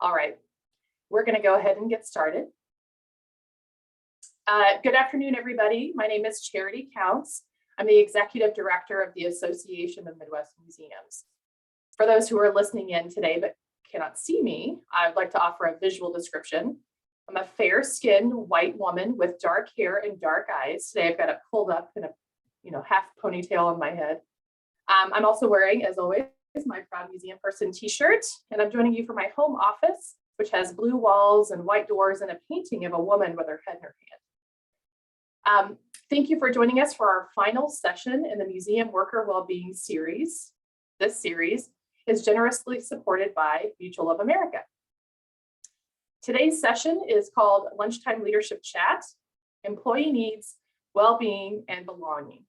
All right, we're going to go ahead and get started. Good afternoon, everybody. My name is Charity Counts. I'm the Executive Director of the Association of Midwest Museums. For those who are listening in today but cannot see me, I would like to offer a visual description. I'm a fair-skinned white woman with dark hair and dark eyes. Today I've got it pulled up in a half ponytail on my head. I'm also wearing, as always, my Proud Museum Person t-shirt, and I'm joining you from my home office, which has blue walls and white doors and a painting of a woman with her head in her hand. Thank you for joining us for our final session in the Museum Worker Wellbeing series. This series is generously supported by Mutual of America. Today's session is called Lunchtime Leadership Chat, Employee Needs, Wellbeing, and Belonging.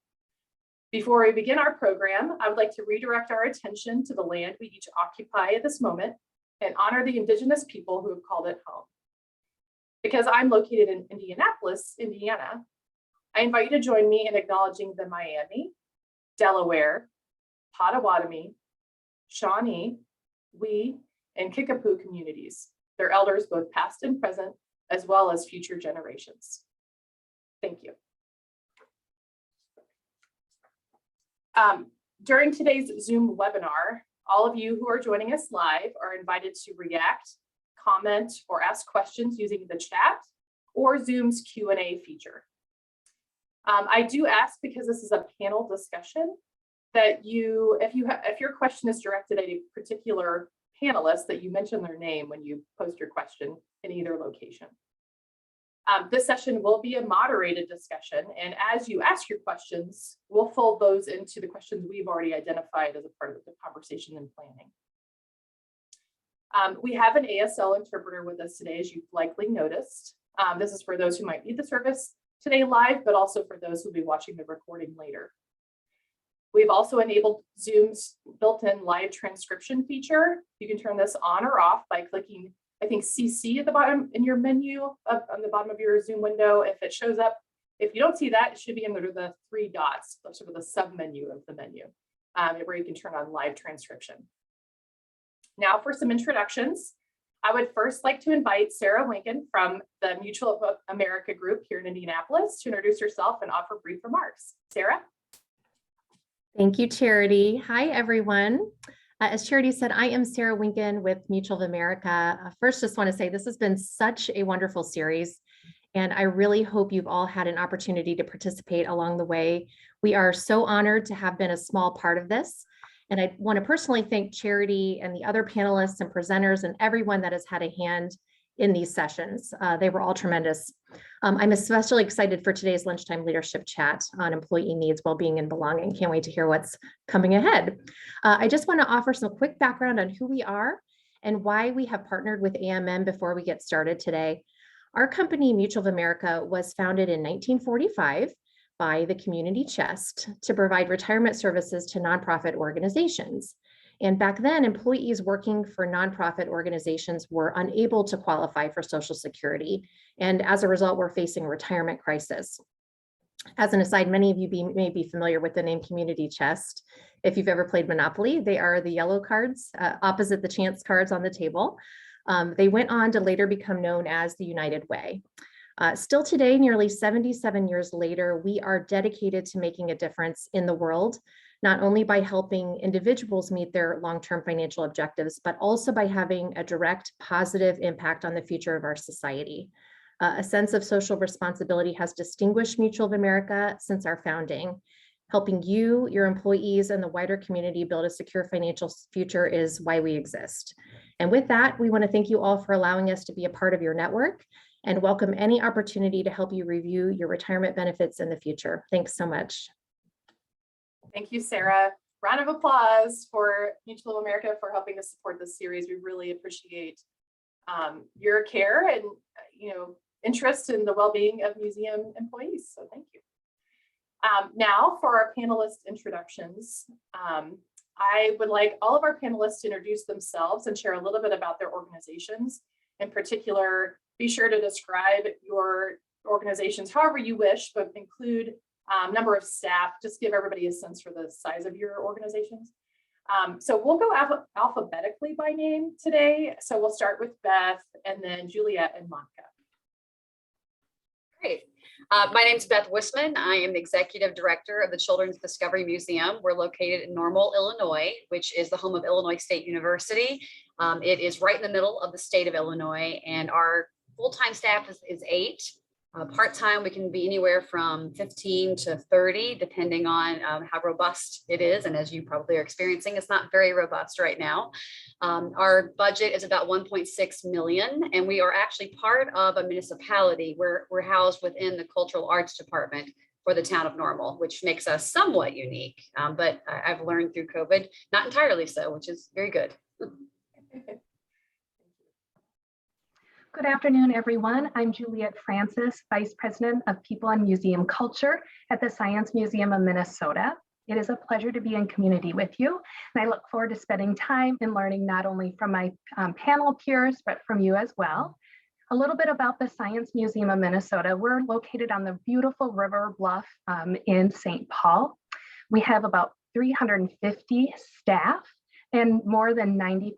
Before we begin our program, I would like to redirect our attention to the land we each occupy at this moment and honor the Indigenous people who have called it home. Because I'm located in Indianapolis, Indiana, I invite you to join me in acknowledging the Miami, Delaware, Potawatomi, Shawnee, Wee, and Kickapoo communities, their elders both past and present, as well as future generations. Thank you. During today's Zoom webinar, all of you who are joining us live are invited to react, comment, or ask questions using the chat or Zoom's Q&A feature. I do ask, because this is a panel discussion, that if your question is directed at a particular panelist, that you mention their name when you post your question in either location. This session will be a moderated discussion, and as you ask your questions, we'll fold those into the questions we've already identified as a part of the conversation and planning. We have an ASL interpreter with us today, as you've likely noticed. This is for those who might need the service today live, but also for those who'll be watching the recording later. We've also enabled Zoom's built-in live transcription feature. You can turn this on or off by clicking, I think, CC at the bottom in your menu on the bottom of your Zoom window. If it shows up, if you don't see that, it should be under the three dots, sort of the sub-menu of the menu, where you can turn on live transcription. Now for some introductions. I would first like to invite Sarah Lincoln from the Mutual of America group here in Indianapolis to introduce herself and offer brief remarks. Sarah? Thank you, Charity. Hi, everyone. As Charity said, I am Sarah Winkin with Mutual of America. First, just want to say this has been such a wonderful series, and I really hope you've all had an opportunity to participate along the way. We are so honored to have been a small part of this, and I want to personally thank Charity and the other panelists and presenters and everyone that has had a hand in these sessions. They were all tremendous. I'm especially excited for today's Lunchtime Leadership Chat on employee needs, well-being, and belonging. Can't wait to hear what's coming ahead. I just want to offer some quick background on who we are and why we have partnered with AMM before we get started today. Our company, Mutual of America, was founded in 1945 by the Community Chest to provide retirement services to nonprofit organizations. And back then, employees working for nonprofit organizations were unable to qualify for Social Security. And as a result, we're facing a retirement crisis. As an aside, many of you may be familiar with the name Community Chest. If you've ever played Monopoly, they are the yellow cards opposite the chance cards on the table. They went on to later become known as the United Way. Still today, nearly 77 years later, we are dedicated to making a difference in the world, not only by helping individuals meet their long-term financial objectives, but also by having a direct positive impact on the future of our society. A sense of social responsibility has distinguished Mutual of America since our founding. Helping you, your employees, and the wider community build a secure financial future is why we exist. And with that, we want to thank you all for allowing us to be a part of your network and welcome any opportunity to help you review your retirement benefits in the future. Thanks so much. Thank you, Sarah. Round of applause for Mutual of America for helping us support this series. We really appreciate your care and interest in the well-being of museum employees. So thank you. Now for our panelist introductions. I would like all of our panelists to introduce themselves and share a little bit about their organizations. In particular, be sure to describe your organizations however you wish, but include number of staff, just give everybody a sense for the size of your organizations. So we'll go alphabetically by name today. So we'll start with Beth and then Juliette and Monica. Great. My name is Beth Whisman. I am the Executive Director of the Children's Discovery Museum. We're located in Normal, Illinois, which is the home of Illinois State University. It is right in the middle of the state of Illinois, and our full-time staff is 8. Part-time, we can be anywhere from 15 to 30, depending on how robust it is. And as you probably are experiencing, it's not very robust right now. Our budget is about 1.6 million, and we are actually part of a municipality. We're housed within the Cultural Arts Department for the town of Normal, which makes us somewhat unique. But I've learned through COVID, not entirely so, which is very good. Good afternoon, everyone. I'm Juliette Francis, Vice President of People and Museum Culture at the Science Museum of Minnesota. It is a pleasure to be in community with you, and I look forward to spending time and learning not only from my panel peers, but from you as well. A little bit about the Science Museum of Minnesota. We're located on the beautiful river bluff in St. Paul. We have about 350 staff, and more than 90%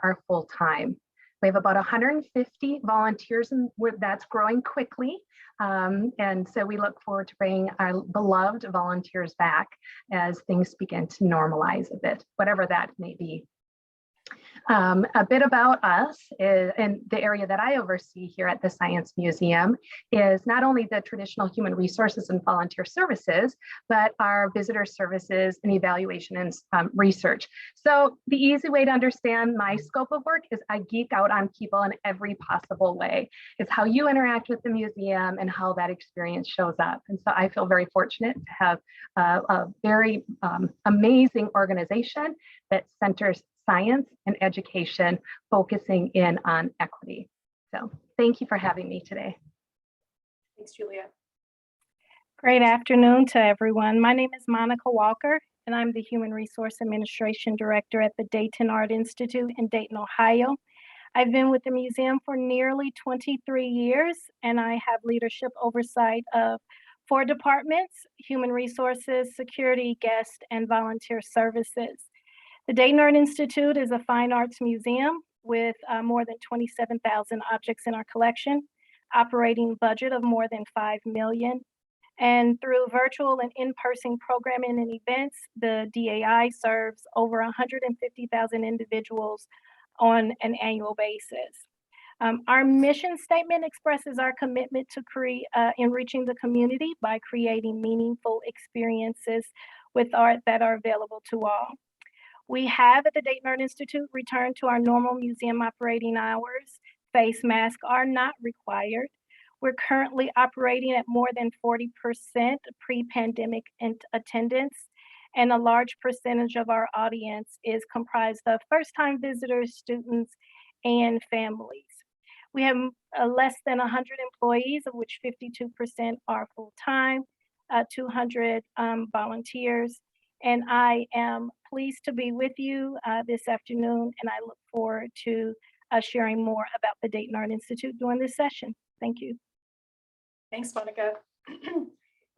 are full-time. We have about 150 volunteers, and that's growing quickly. And so we look forward to bringing our beloved volunteers back as things begin to normalize a bit, whatever that may be. A bit about us and the area that I oversee here at the Science Museum is not only the traditional human resources and volunteer services, but our visitor services and evaluation and research. So the easy way to understand my scope of work is I geek out on people in every possible way. It's how you interact with the museum and how that experience shows up. And so I feel very fortunate to have a very amazing organization that centers science and education, focusing in on equity. So thank you for having me today. Thanks, Julia. Great afternoon to everyone. My name is Monica Walker, and I'm the Human Resource Administration Director at the Dayton Art Institute in Dayton, Ohio. I've been with the museum for nearly 23 years, and I have leadership oversight of 4 departments: Human Resources, Security, Guest, and Volunteer Services. The Dayton Art Institute is a fine arts museum with more than 27,000 objects in our collection, operating budget of more than $5 million. And through virtual and in-person programming and events, the DAI serves over 150,000 individuals on an annual basis. Our mission statement expresses our commitment to enriching the community by creating meaningful experiences with art that are available to all. We have at the Dayton Art Institute returned to our normal museum operating hours. Face masks are not required. We're currently operating at more than 40% pre-pandemic attendance, and a large percentage of our audience is comprised of first-time visitors, students, and families. We have less than 100 employees, of which 52% are full-time, 200 volunteers, and I am pleased to be with you this afternoon, and I look forward to sharing more about the Dayton Art Institute during this session. Thank you. Thanks, Monica.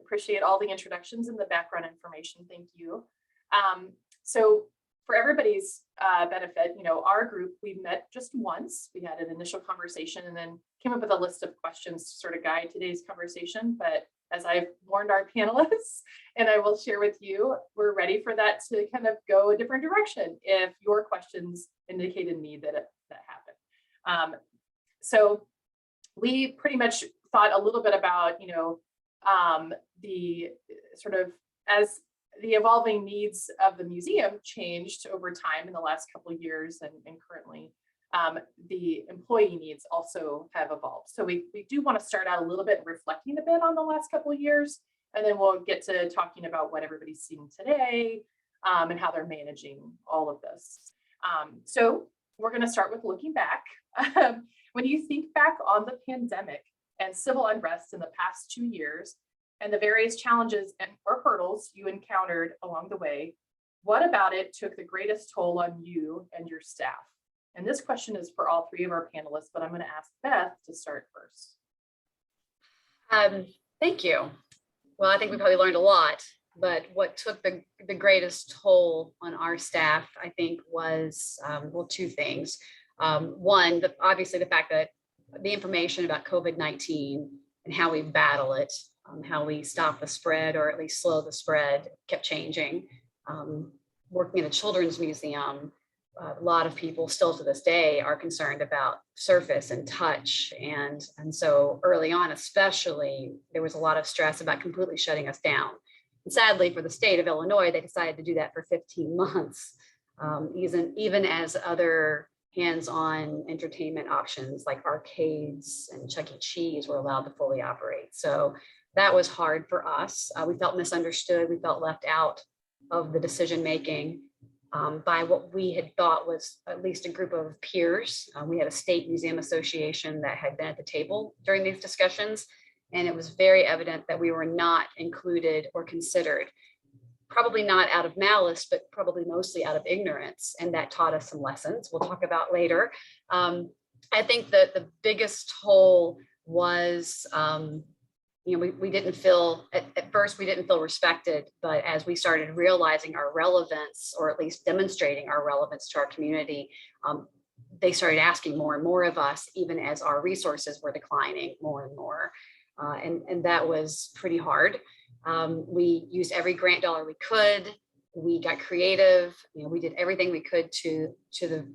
Appreciate all the introductions and the background information. Thank you. So for everybody's benefit, our group, we met just once. We had an initial conversation and then came up with a list of questions to sort of guide today's conversation. But as I've warned our panelists, and I will share with you, we're ready for that to kind of go a different direction if your questions indicate in me that that happened. So we pretty much thought a little bit about, the sort of as the evolving needs of the museum changed over time in the last couple of years, and currently the employee needs also have evolved. So we do want to start out a little bit reflecting a bit on the last couple of years, and then we'll get to talking about what everybody's seeing today and how they're managing all of this. So we're going to start with looking back. When you think back on the pandemic and civil unrest in the past 2 years and the various challenges or hurdles you encountered along the way, what about it took the greatest toll on you and your staff? And this question is for all 3 of our panelists, but I'm going to ask Beth to start first. Thank you. Well, I think we probably learned a lot but what took the greatest toll on our staff, I think, was, well, two things. One, obviously the fact that the information about COVID-19 and how we battle it, how we stop the spread or at least slow the spread kept changing. Working in a children's museum, a lot of people still to this day are concerned about surface and touch. And so early on, especially, there was a lot of stress about completely shutting us down. And sadly, for the state of Illinois, they decided to do that for 15 months, even as other hands-on entertainment options like arcades and Chuck E. Cheese were allowed to fully operate. So that was hard for us. We felt misunderstood. We felt left out of the decision-making by what we had thought was at least a group of peers. We had a state museum association that had been at the table during these discussions, and it was very evident that we were not included or considered. Probably not out of malice, but probably mostly out of ignorance. And that taught us some lessons we'll talk about later. I think that the biggest toll was, we didn't feel, at first we didn't feel respected, but as we started realizing our relevance, or at least demonstrating our relevance to our community, they started asking more and more of us, even as our resources were declining more and more. And that was pretty hard. We used every grant dollar we could. We got creative. We did everything we could to the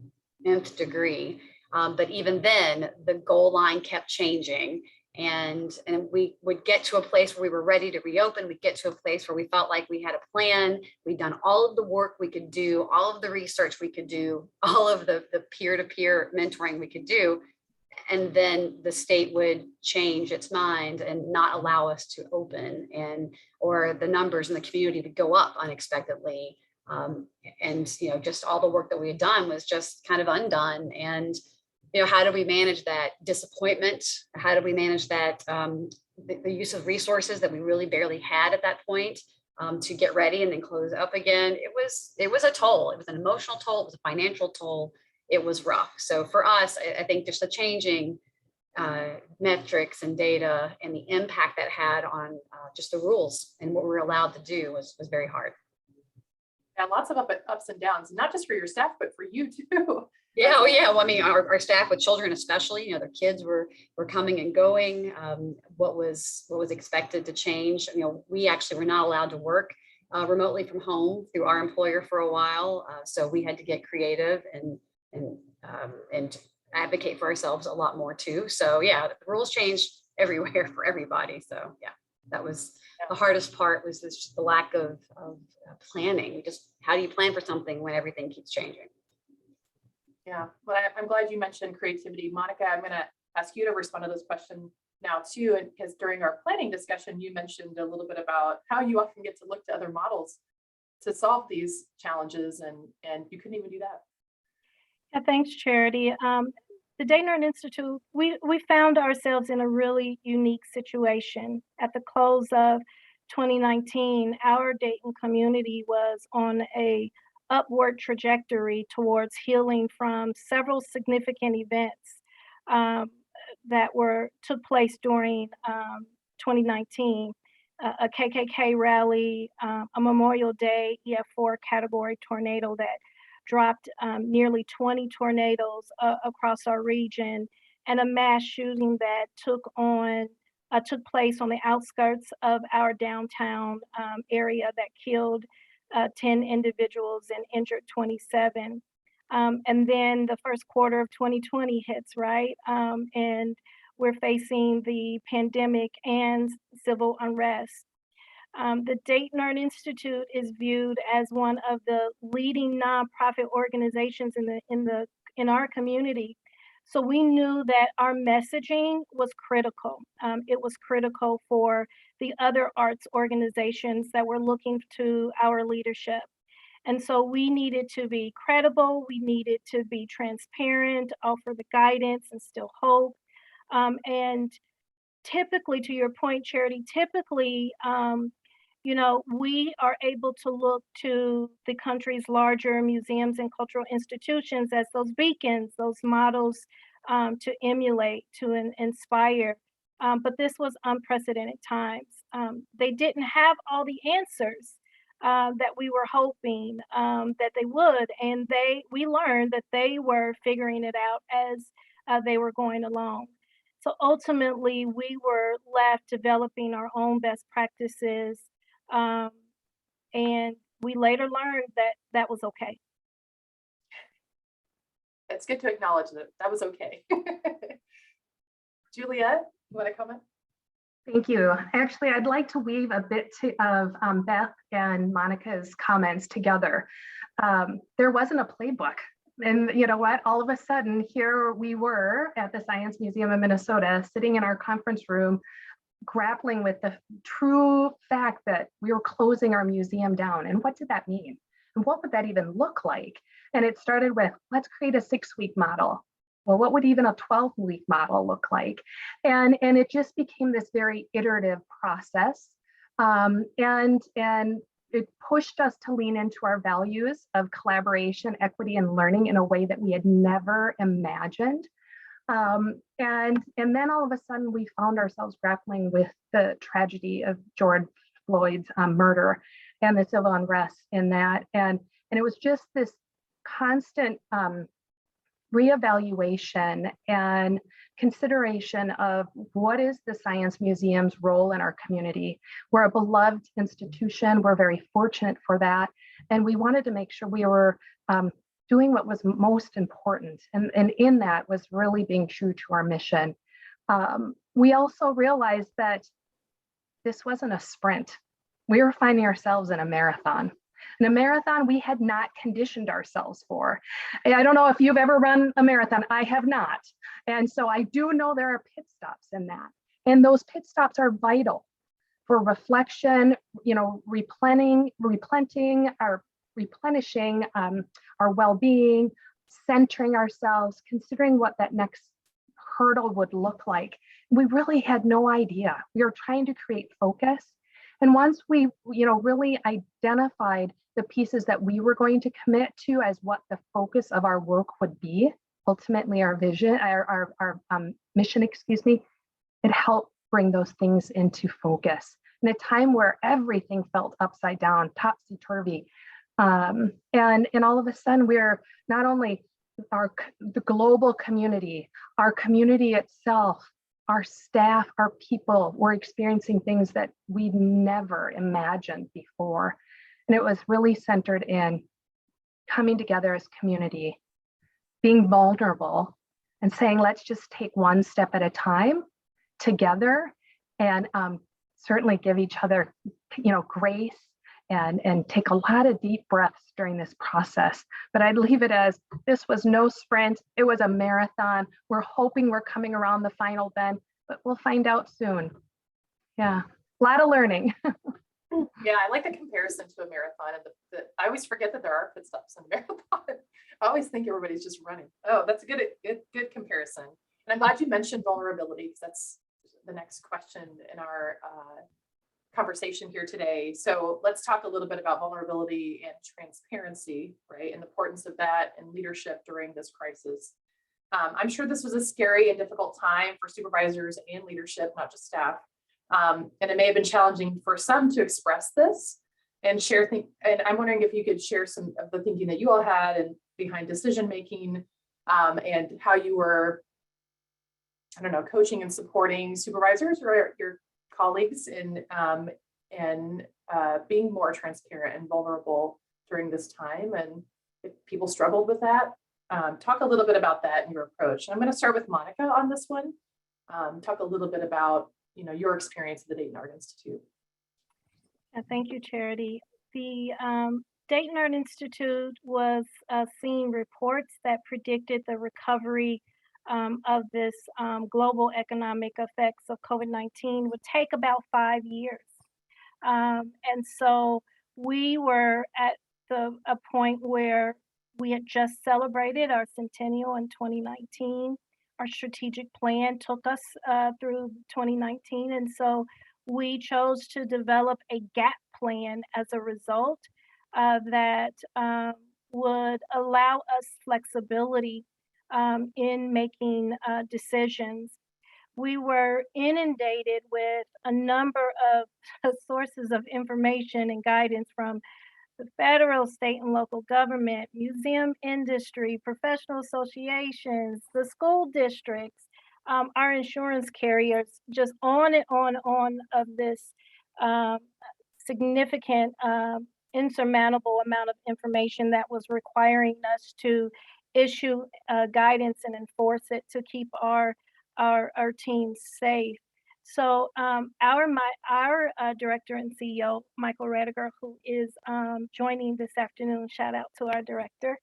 nth degree. But even then, the goal line kept changing. And we would get to a place where we were ready to reopen. We'd get to a place where we felt like we had a plan. We'd done all of the work we could do, all of the research we could do, all of the peer-to-peer mentoring we could do. And then the state would change its mind and not allow us to open, or the numbers in the community would go up unexpectedly. And just all the work that we had done was just kind of undone. And how do we manage that disappointment? How do we manage that the use of resources that we really barely had at that point to get ready and then close up again? It was a toll. It was an emotional toll. It was a financial toll. It was rough. So for us, I think just the changing metrics and data and the impact that had on just the rules and what we were allowed to do was very hard. Yeah, lots of ups and downs, not just for your staff, but for you too. Yeah, oh yeah. Well, I mean, our staff with children, especially, their kids were coming and going. What was expected to change? We actually were not allowed to work remotely from home through our employer for a while, so we had to get creative and advocate for ourselves a lot more too. So yeah, the rules changed everywhere for everybody. So yeah, that was the hardest part, was just the lack of planning. How do you plan for something when everything keeps changing? Yeah, but I'm glad you mentioned creativity. Monica, I'm going to ask you to respond to this question now too, and because during our planning discussion, you mentioned a little bit about how you often get to look to other models to solve these challenges, and you couldn't even do that. Yeah, thanks, Charity. The Dayton Art Institute, we found ourselves in a really unique situation. At the close of 2019, our Dayton community was on a upward trajectory towards healing from several significant events that took place during 2019. A KKK rally, a Memorial Day EF4 category tornado that dropped nearly 20 tornadoes across our region, and a mass shooting that took place on the outskirts of our downtown area that killed 10 individuals and injured 27. And then the first quarter of 2020 hits, right? And we're facing the pandemic and civil unrest. The Dayton Art Institute is viewed as one of the leading nonprofit organizations in our community. So we knew that our messaging was critical. It was critical for the other arts organizations that were looking to our leadership. And so we needed to be credible, we needed to be transparent, offer the guidance, instill hope. And typically, to your point, Charity, we are able to look to the country's larger museums and cultural institutions as those beacons, those models to emulate, to inspire. But this was unprecedented times. they didn't have all the answers that we were hoping that they would, and we learned that they were figuring it out as they were going along. So ultimately, we were left developing our own best practices, and we later learned that that was okay. It's good to acknowledge that that was okay. Juliette, you want to comment? Thank you. Actually, I'd like to weave a bit of Beth and Monica's comments together. There wasn't a playbook. And you know what? All of a sudden, here we were at the Science Museum of Minnesota, sitting in our conference room, grappling with the true fact that we were closing our museum down. And what did that mean? And what would that even look like? And it started with, let's create a 6-week model. Well, what would even a 12-week model look like? And it just became this very iterative process. And it pushed us to lean into our values of collaboration, equity, and learning in a way that we had never imagined. And then all of a sudden we found ourselves grappling with the tragedy of George Floyd's murder and the civil unrest in that. And it was just this constant reevaluation and consideration of what is the Science Museum's role in our community. We're a beloved institution. We're very fortunate for that. And we wanted to make sure we were doing what was most important. And in that was really being true to our mission. We also realized that this wasn't a sprint. We were finding ourselves in a marathon. In a marathon we had not conditioned ourselves for. I don't know if you've ever run a marathon. I have not. And so I do know there are pit stops in that. And those pit stops are vital for reflection, you know, replenishing our well-being, centering ourselves, considering what that next hurdle would look like. We really had no idea. We were trying to create focus. And once we, you know, really identified the pieces that we were going to commit to as what the focus of our work would be, ultimately our vision, our mission, excuse me, it helped bring those things into focus in a time where everything felt upside down, topsy-turvy. And all of a sudden we're not only the global community, our community itself, our staff, our people were experiencing things that we'd never imagined before. And it was really centered in coming together as community, being vulnerable and saying, let's just take one step at a time together and certainly give each other, you know, grace and take a lot of deep breaths during this process. But I'd leave it as this was no sprint, it was a marathon. We're hoping we're coming around the final bend, but we'll find out soon. Yeah, a lot of learning. Yeah, I like the comparison to a marathon. And I always forget that there are pit stops in a marathon. I always think everybody's just running. Oh, that's a good comparison. And I'm glad you mentioned vulnerability, because that's the next question in our conversation here today. So let's talk a little bit about vulnerability and transparency, right? And the importance of that in leadership during this crisis. I'm sure this was a scary and difficult time for supervisors and leadership, not just staff. And it may have been challenging for some to express this and share things. And I'm wondering if you could share some of the thinking that you all had and behind decision making, and how you were, I don't know, coaching and supporting supervisors or your colleagues in being more transparent and vulnerable during this time, and if people struggled with that. Talk a little bit about that and your approach. And I'm going to start with Monica on this one. Talk a little bit about, you know, your experience at the Dayton Art Institute. Thank you, Charity. The Dayton Art Institute was seeing reports that predicted the recovery of this global economic effects of COVID-19 would take about 5 years. And so we were at a point where we had just celebrated our centennial in 2019. Our strategic plan took us through 2019. And so we chose to develop a gap plan as a result that would allow us flexibility in making decisions. we were inundated with a number of sources of information and guidance from the federal, state, and local government, museum industry, professional associations, the school districts, our insurance carriers, just on and on of this um, significant, insurmountable amount of information that was requiring us to issue guidance and enforce it to keep our teams safe. So our director and CEO, Michael Rediger, who is joining this afternoon, shout out to our director,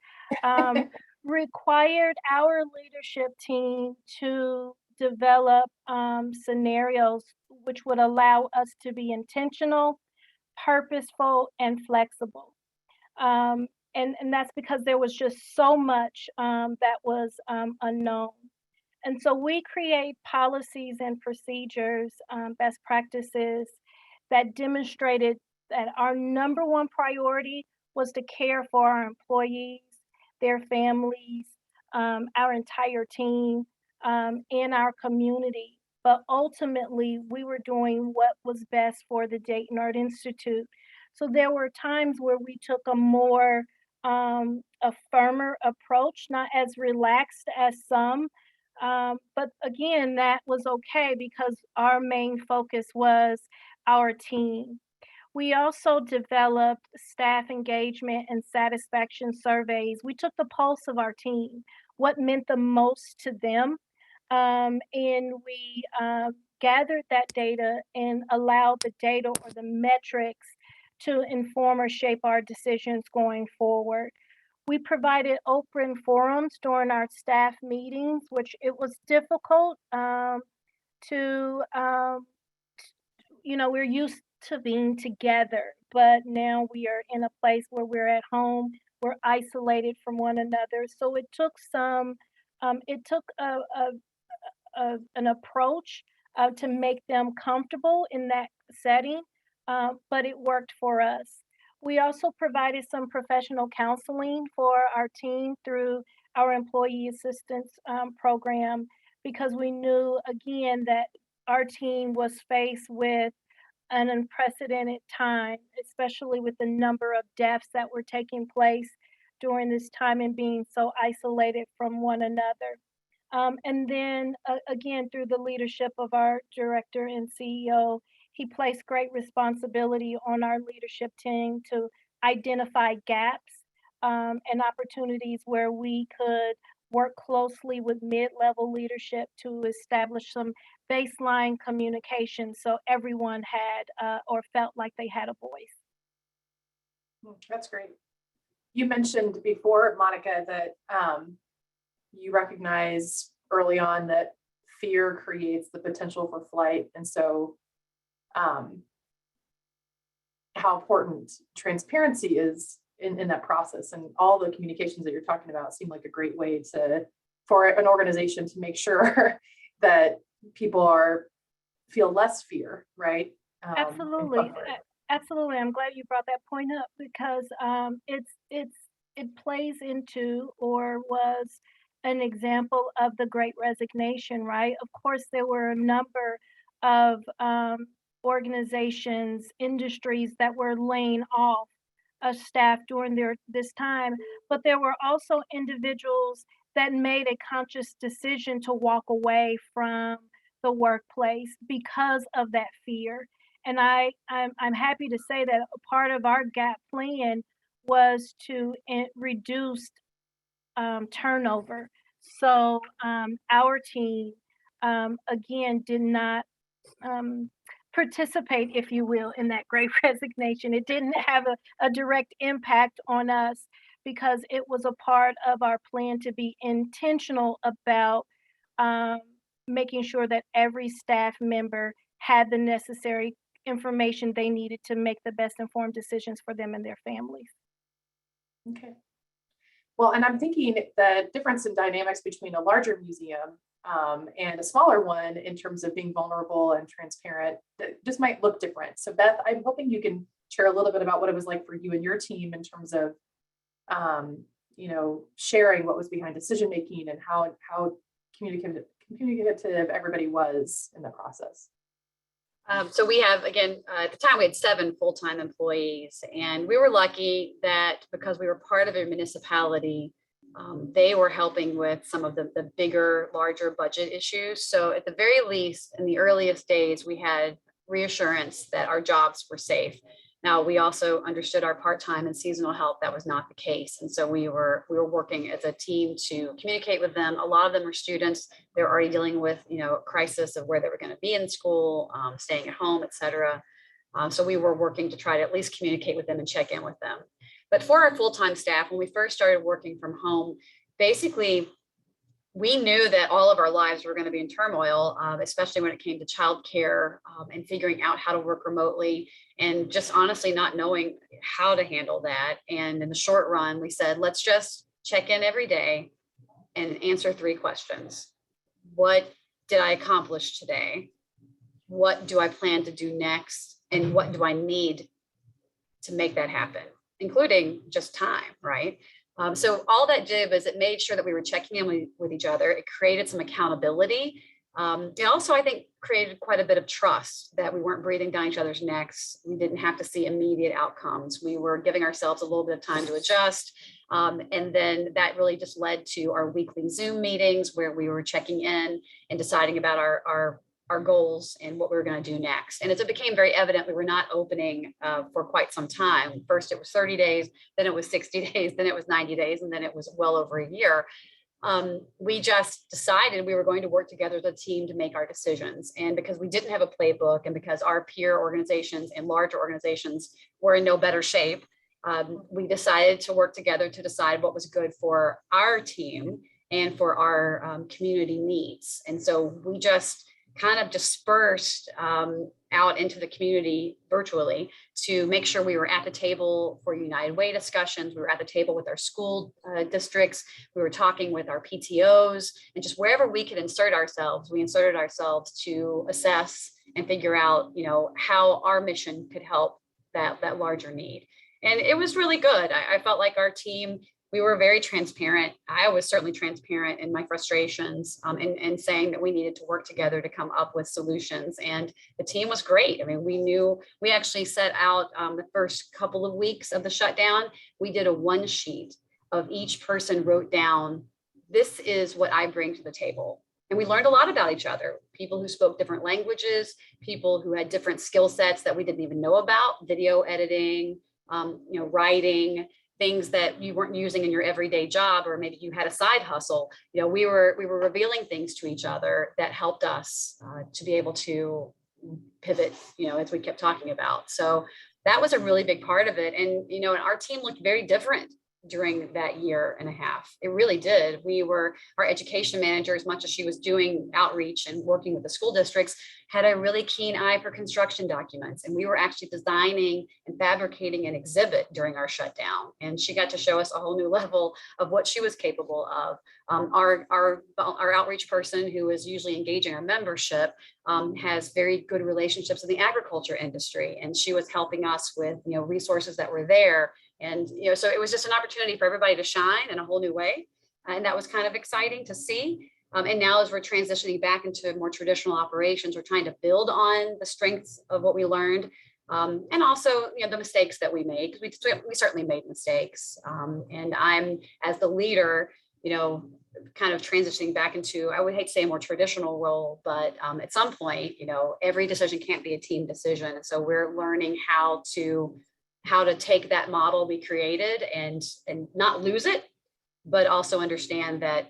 required our leadership team to develop scenarios which would allow us to be intentional, purposeful, and flexible. And that's because there was just so much that was unknown. And so we create policies and procedures, best practices that demonstrated that our number one priority was to care for our employees, their families, our entire team, and our community. But ultimately, we were doing what was best for the Dayton Art Institute. So there were times where we took a firmer approach, not as relaxed as some, but again, that was okay because our main focus was our team. We also developed staff engagement and satisfaction surveys. We took the pulse of our team, what meant the most to them, and we gathered that data and allowed the data or the metrics to inform or shape our decisions going forward. We provided open forums during our staff meetings, which it was difficult we're used to being together, but now we are in a place where we're at home, we're isolated from one another. So it took an approach to make them comfortable in that setting, but it worked for us. We also provided some professional counseling for our team through our employee assistance program because we knew, again, that our team was faced with an unprecedented time, especially with the number of deaths that were taking place during this time and being so isolated from one another. And then again, through the leadership of our director and CEO, he placed great responsibility on our leadership team to identify gaps and opportunities where we could work closely with mid-level leadership to establish some baseline communication so everyone had or felt like they had a voice. That's great. You mentioned before, Monica, that you recognize early on that fear creates the potential for flight. And so how important transparency is in that process, and all the communications that you're talking about seem like a great way for an organization to make sure that people feel less fear, right? Absolutely. Absolutely. I'm glad you brought that point up because it plays into or was an example of the Great Resignation, right? Of course, there were a number of organizations, industries that were laying off staff during this time, but there were also individuals that made a conscious decision to walk away from the workplace because of that fear. And I'm happy to say that a part of our GAP plan was to reduce turnover. So our team, again, did not participate, if you will, in that Great Resignation. It didn't have a direct impact on us because it was a part of our plan to be intentional about making sure that every staff member had the necessary information they needed to make the best informed decisions for them and their families. Okay. Well, and I'm thinking the difference in dynamics between a larger museum and a smaller one in terms of being vulnerable and transparent, that just might look different. So Beth, I'm hoping you can share a little bit about what it was like for you and your team in terms of, sharing what was behind decision-making and how communicative everybody was in the process? So we have, again, at the time we had 7 full-time employees, and we were lucky that because we were part of a municipality, they were helping with some of the bigger, larger budget issues. So at the very least, in the earliest days, we had reassurance that our jobs were safe. Now, we also understood our part-time and seasonal help. That was not the case. And so we were working as a team to communicate with them. A lot of them are students. They're already dealing with, a crisis of where they were going to be in school, staying at home, et cetera. So we were working to try to at least communicate with them and check in with them. But for our full-time staff, when we first started working from home, basically, we knew that all of our lives were going to be in turmoil, especially when it came to childcare and figuring out how to work remotely, and just honestly not knowing how to handle that. And in the short run, we said, let's just check in every day and answer 3 questions. What did I accomplish today? What do I plan to do next? And what do I need to make that happen, including just time, right? So all that did was it made sure that we were checking in with each other. It created some accountability. It also, I think, created quite a bit of trust that we weren't breathing down each other's necks. We didn't have to see immediate outcomes. We were giving ourselves a little bit of time to adjust. And then that really just led to our weekly Zoom meetings where we were checking in and deciding about our goals and what we were going to do next. And as it became very evident, we were not opening for quite some time. First, it was 30 days, then it was 60 days, then it was 90 days, and then it was well over a year. We just decided we were going to work together as a team to make our decisions. And because we didn't have a playbook, and because our peer organizations and larger organizations were in no better shape, we decided to work together to decide what was good for our team and for our community needs. And so we just kind of dispersed out into the community virtually to make sure we were at the table for United Way discussions. We were at the table with our school districts. We were talking with our PTOs, and just wherever we could insert ourselves, we inserted ourselves to assess and figure out, how our mission could help that larger need. And it was really good. I felt like our team, we were very transparent. I was certainly transparent in my frustrations and saying that we needed to work together to come up with solutions. And the team was great. I mean, we actually set out the first couple of weeks of the shutdown. We did a 1 sheet of each person wrote down, this is what I bring to the table. And we learned a lot about each other. People who spoke different languages, people who had different skill sets that we didn't even know about, video editing, writing, things that you weren't using in your everyday job, or maybe you had a side hustle. We were revealing things to each other that helped us to be able to pivot, as we kept talking about. So that was a really big part of it. And, our team looked very different during that year and a half. It really did. Our education manager, as much as she was doing outreach and working with the school districts, had a really keen eye for construction documents. And we were actually designing and fabricating an exhibit during our shutdown. And she got to show us a whole new level of what she was capable of. Our outreach person, who is usually engaging our membership, has very good relationships in the agriculture industry. And she was helping us with, resources that were there. And, so it was just an opportunity for everybody to shine in a whole new way. And that was kind of exciting to see. And now as we're transitioning back into more traditional operations, we're trying to build on the strengths of what we learned. And also, the mistakes that we made, because we certainly made mistakes. And I'm, as the leader, kind of transitioning back into, I would hate to say a more traditional role, but at some point, every decision can't be a team decision. And so we're learning how to take that model we created and not lose it, but also understand that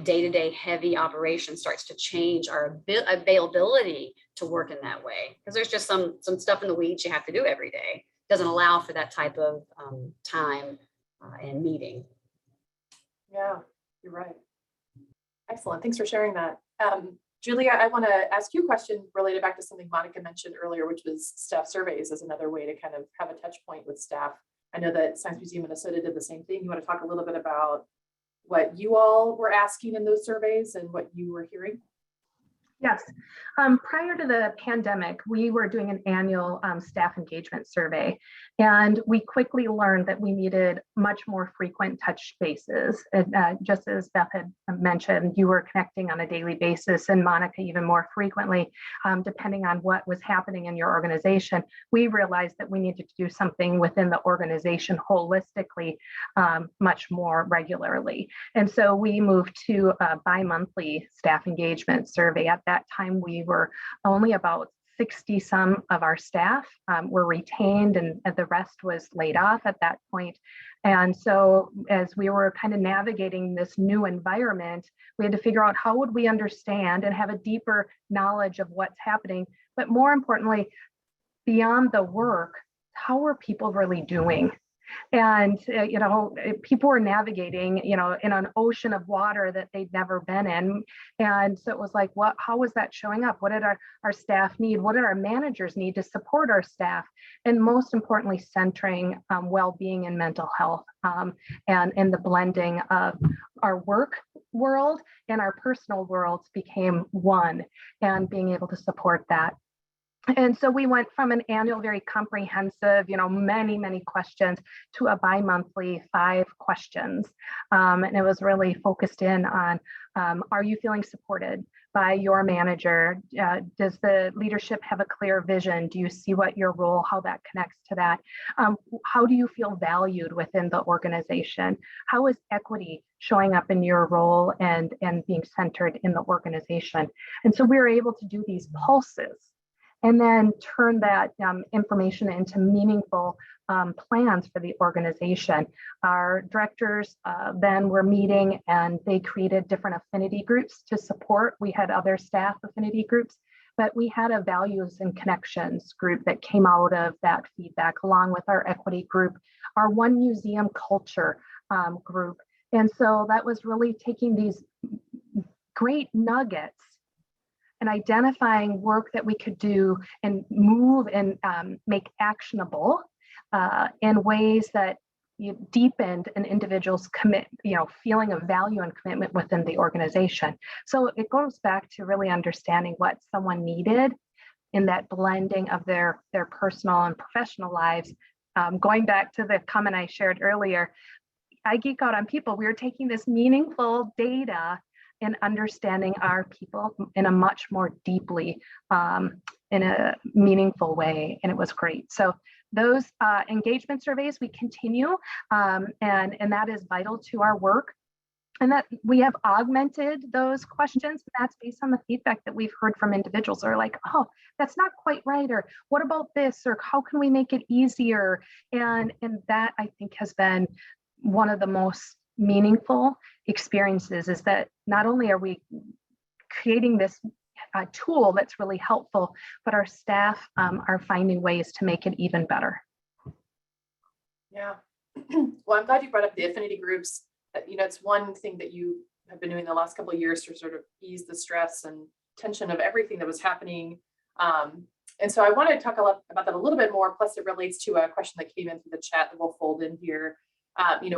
day-to-day heavy operation starts to change our availability to work in that way. Because there's just some stuff in the weeds you have to do every day. It doesn't allow for that type of time and meeting. Yeah, you're right. Excellent. Thanks for sharing that. Julia, I want to ask you a question related back to something Monica mentioned earlier, which was staff surveys as another way to kind of have a touch point with staff. I know that Science Museum Minnesota did the same thing. You want to talk a little bit about what you all were asking in those surveys and what you were hearing? Yes. Prior to the pandemic, we were doing an annual staff engagement survey, and we quickly learned that we needed much more frequent touch bases. And, just as Beth had mentioned, you were connecting on a daily basis, and Monica even more frequently, depending on what was happening in your organization. We realized that we needed to do something within the organization holistically, much more regularly. And so we moved to a bi-monthly staff engagement survey. At that time, we were only about 60 some of our staff were retained, and the rest was laid off at that point. And so as we were kind of navigating this new environment, we had to figure out how would we understand and have a deeper knowledge of what's happening, but more importantly, beyond the work, how are people really doing? And, people were navigating, in an ocean of water that they'd never been in. And so it was like, how was that showing up? What did our staff need? What did our managers need to support our staff? And most importantly, centering well-being and mental health, and the blending of our work world and our personal worlds became one, and being able to support that. And so we went from an annual, very comprehensive, many questions, to a bi-monthly 5 questions. And it was really focused in on, are you feeling supported by your manager? Does the leadership have a clear vision? Do you see what your role, how that connects to that? How do you feel valued within the organization? How is equity showing up in your role and being centered in the organization? And so we were able to do these pulses, and then turn that information into meaningful plans for the organization. Our directors then were meeting, and they created different affinity groups to support. We had other staff affinity groups, but we had a values and connections group that came out of that feedback, along with our equity group, our One Museum culture group. And so that was really taking these great nuggets and identifying work that we could do and move and make actionable in ways that deepened an individual's feeling of value and commitment within the organization. So it goes back to really understanding what someone needed in that blending of their personal and professional lives. Going back to the comment I shared earlier, I geek out on people. We were taking this meaningful data and understanding our people in a much more deeply, in a meaningful way, and it was great. So those engagement surveys, we continue, and that is vital to our work. And that we have augmented those questions. That's based on the feedback that we've heard from individuals who are like, oh, that's not quite right, or what about this, or how can we make it easier? And that, I think, has been one of the most meaningful experiences, is that not only are we creating this tool that's really helpful, but our staff are finding ways to make it even better. Yeah. Well, I'm glad you brought up the affinity groups. It's one thing that you have been doing the last couple of years to sort of ease the stress and tension of everything that was happening. And so I want to talk about that a little bit more. Plus, it relates to a question that came in through the chat that we'll fold in here.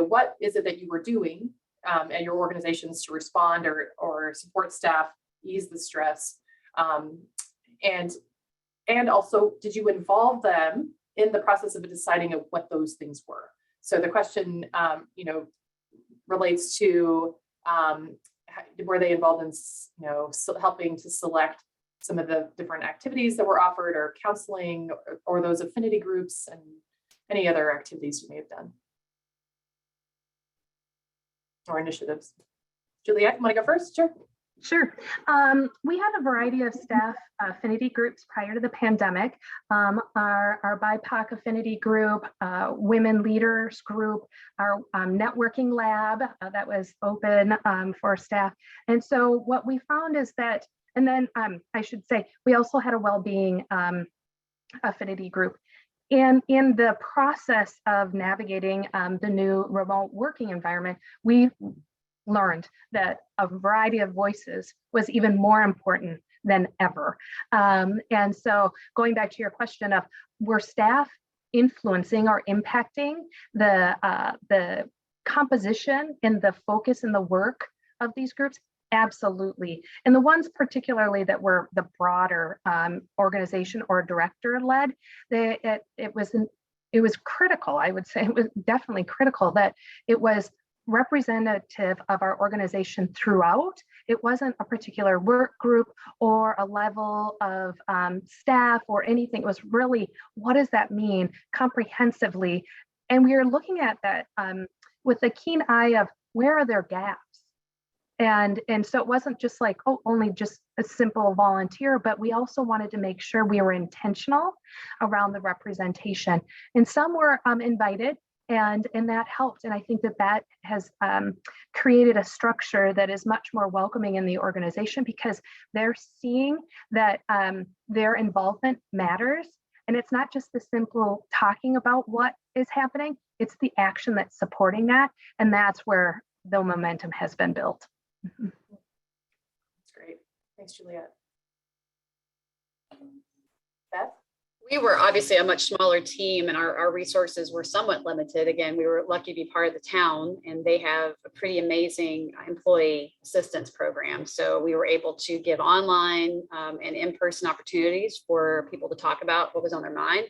What is it that you were doing at your organizations to respond or support staff, ease the stress? And also, did you involve them in the process of deciding of what those things were? So the question, relates to, were they involved in, helping to select some of the different activities that were offered, or counseling, or those affinity groups, and any other activities you may have done? Or initiatives. Juliette, want to go first? Sure. Sure. We had a variety of staff affinity groups prior to the pandemic. Our BIPOC affinity group, women leaders group, our networking lab that was open for staff. And so what we found is that, and then I should say, we also had a well-being affinity group. And in the process of navigating the new remote working environment, we learned that a variety of voices was even more important than ever. And so going back to your question of, were staff influencing or impacting the composition and the focus and the work of these groups? Absolutely. And the ones particularly that were the broader organization or director led, it was critical. I would say it was definitely critical that it was representative of our organization throughout. It wasn't a particular work group or a level of staff or anything. It was really, what does that mean comprehensively? And we are looking at that with a keen eye of where are their gaps? And so it wasn't just like, oh, only just a simple volunteer, but we also wanted to make sure we were intentional around the representation. And some were invited, and that helped. And I think that has created a structure that is much more welcoming in the organization, because they're seeing that their involvement matters. And it's not just the simple talking about what is happening, it's the action that's supporting that. And that's where the momentum has been built. That's great. Thanks, Juliette. Beth? We were obviously a much smaller team, and our resources were somewhat limited. Again, we were lucky to be part of the town, and they have a pretty amazing employee assistance program. So we were able to give online and in-person opportunities for people to talk about what was on their mind.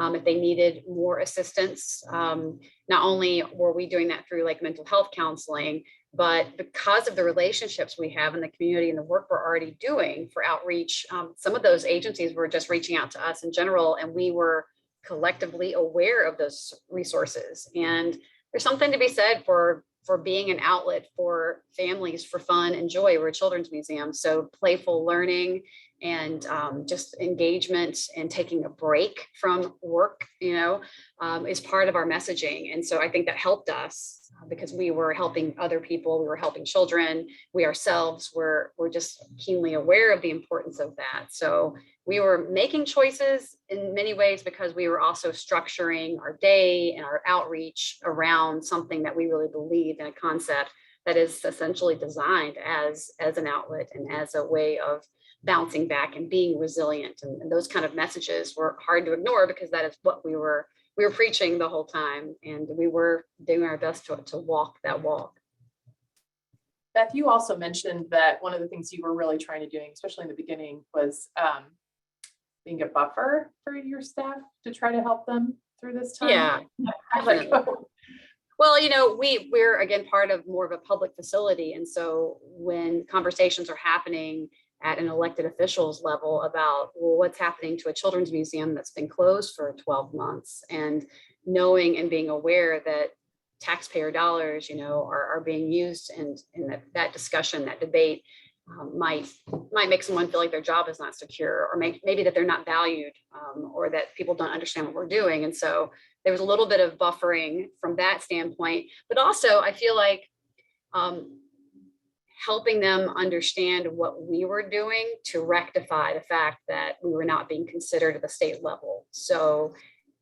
If they needed more assistance, not only were we doing that through like mental health counseling, but because of the relationships we have in the community and the work we're already doing for outreach, some of those agencies were just reaching out to us in general, and we were collectively aware of those resources. And there's something to be said for being an outlet for families for fun and joy. We're a children's museum, so playful learning and just engagement and taking a break from work, is part of our messaging. And so I think that helped us because we were helping other people, we were helping children, we ourselves were just keenly aware of the importance of that. So we were making choices in many ways because we were also structuring our day and our outreach around something that we really believed in, a concept that is essentially designed as an outlet and as a way of bouncing back and being resilient. And those kind of messages were hard to ignore because that is what we were preaching the whole time, and we were doing our best to walk that walk. Beth, you also mentioned that one of the things you were really trying to do, especially in the beginning, was being a buffer for your staff to try to help them through this time. Yeah. Well, we're again part of more of a public facility, and so when conversations are happening at an elected officials level about, well, what's happening to a children's museum that's been closed for 12 months, and knowing and being aware that taxpayer dollars, are being used, and that discussion, that debate might make someone feel like their job is not secure, or maybe that they're not valued, or that people don't understand what we're doing. And so there was a little bit of buffering from that standpoint, but also I feel like helping them understand what we were doing to rectify the fact that we were not being considered at the state level. So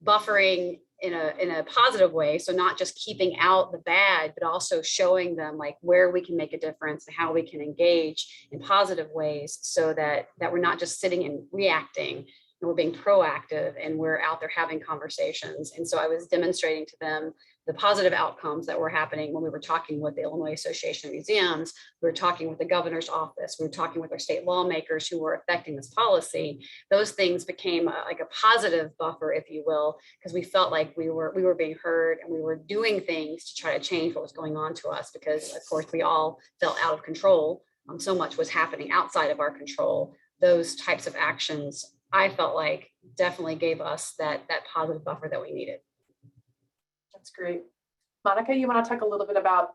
buffering in a positive way. So not just keeping out the bad, but also showing them like where we can make a difference and how we can engage in positive ways, so that we're not just sitting and reacting, and we're being proactive and we're out there having conversations. And so I was demonstrating to them the positive outcomes that were happening when we were talking with the Illinois Association of Museums, we were talking with the governor's office, we were talking with our state lawmakers who were affecting this policy. Those things became like a positive buffer, if you will, because we felt like we were being heard, and we were doing things to try to change what was going on to us, because of course we all felt out of control. So much was happening outside of our control. Those types of actions, I felt like, definitely gave us that positive buffer that we needed. That's great. Monica, you want to talk a little bit about